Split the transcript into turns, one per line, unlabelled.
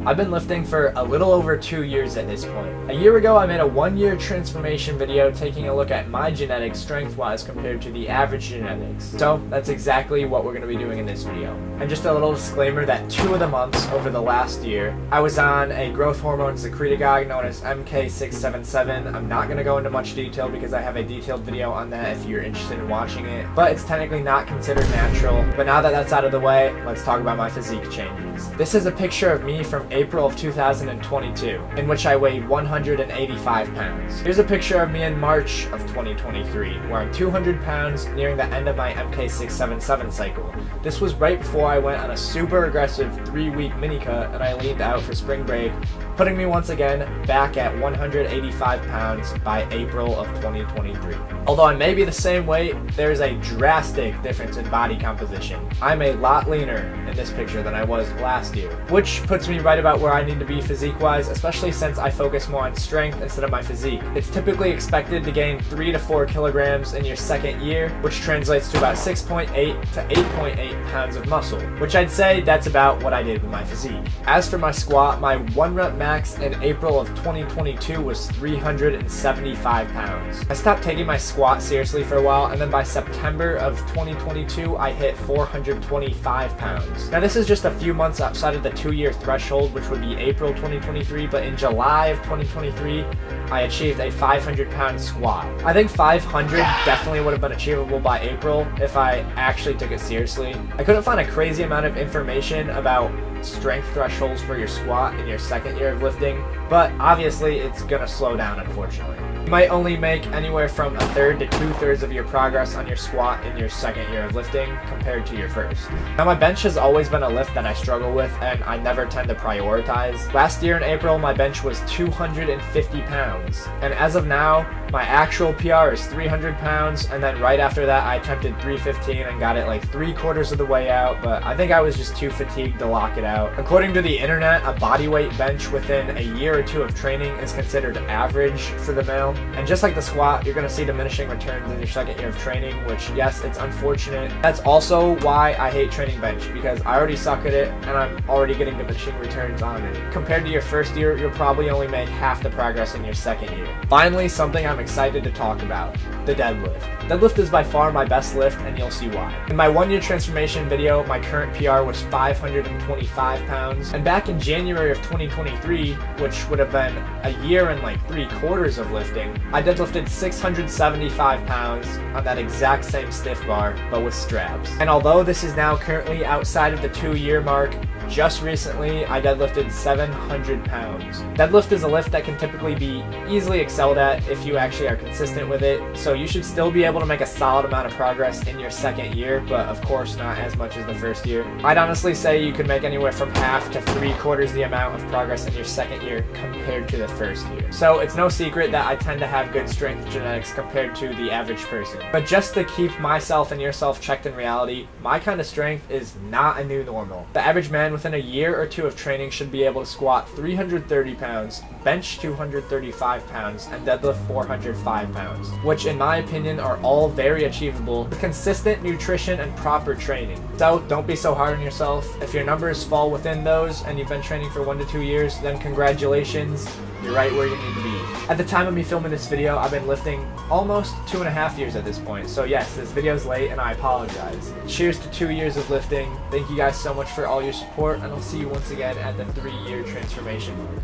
I've been lifting for a little over 2 years at this point. A year ago, I made a 1-year transformation video taking a look at my genetics strength-wise compared to the average genetics. So that's exactly what we're going to be doing in this video. And just a little disclaimer that 2 of the months over the last year, I was on a growth hormone secretagogue known as MK677. I'm not going to go into much detail because I have a detailed video on that if you're interested in watching it, but it's technically not considered natural. But now that that's out of the way, let's talk about my physique changes. This is a picture of me from April of 2022, in which I weighed 185 pounds. Here's a picture of me in March of 2023, where I'm 200 pounds nearing the end of my MK677 cycle. This was right before I went on a super aggressive 3-week mini cut and I leaned out for spring break, putting me once again back at 185 pounds by April of 2023. Although I may be the same weight, there's a drastic difference in body composition. I'm a lot leaner in this picture than I was last year, which puts me right about where I need to be physique-wise, especially since I focus more on strength instead of my physique. It's typically expected to gain 3 to 4 kilograms in your second year, which translates to about 6.8 to 8.8 pounds of muscle, which I'd say that's about what I did with my physique. As for my squat, my 1 rep max in April of 2022 was 375 pounds. I stopped taking my squat seriously for a while, and then by September of 2022, I hit 425 pounds. Now this is just a few months outside of the 2-year threshold, which would be April 2023, but in July of 2023, I achieved a 500-pound squat. I think 500 definitely would have been achievable by April if I actually took it seriously. I couldn't find a crazy amount of information about strength thresholds for your squat in your second year of lifting, but obviously it's gonna slow down, unfortunately. You might only make anywhere from 1/3 to 2/3 of your progress on your squat in your second year of lifting compared to your first. Now my bench has always been a lift that I struggle with and I never tend to prioritize. Last year in April, my bench was 250 pounds, and as of now, my actual PR is 300 pounds, and then right after that I attempted 315 and got it like 3/4 of the way out, but I think I was just too fatigued to lock it out. According to the internet, a bodyweight bench within a year or 2 of training is considered average for the male. And just like the squat, you're going to see diminishing returns in your second year of training, which yes, it's unfortunate. That's also why I hate training bench, because I already suck at it and I'm already getting diminishing returns on it. Compared to your first year, you'll probably only make half the progress in your second year. Finally, something I'm excited to talk about: the deadlift. Deadlift is by far my best lift, and you'll see why. In my 1-year transformation video, my current PR was 525 pounds, and back in January of 2023, which would have been a year and like 3/4 of lifting, I deadlifted 675 pounds on that exact same stiff bar, but with straps. And although this is now currently outside of the 2-year mark, just recently I deadlifted 700 pounds. Deadlift is a lift that can typically be easily excelled at if you actually are consistent with it, so you should still be able to make a solid amount of progress in your second year, but of course not as much as the first year. I'd honestly say you could make anywhere from half to 3/4 the amount of progress in your second year compared to the first year. So it's no secret that I tend to have good strength genetics compared to the average person. But just to keep myself and yourself checked in reality, my kind of strength is not a new normal. The average man within a year or 2 of training should be able to squat 330 pounds, bench 235 pounds, and deadlift 405 pounds, which in my opinion are all very achievable with consistent nutrition and proper training. So don't be so hard on yourself. If your numbers fall within those and you've been training for 1 to 2 years, then congratulations. You're right where you need to be. At the time of me filming this video, I've been lifting almost 2.5 years at this point. So yes, this video's late and I apologize. Cheers to 2 years of lifting. Thank you guys so much for all your support, and I'll see you once again at the 3-year transformation mark.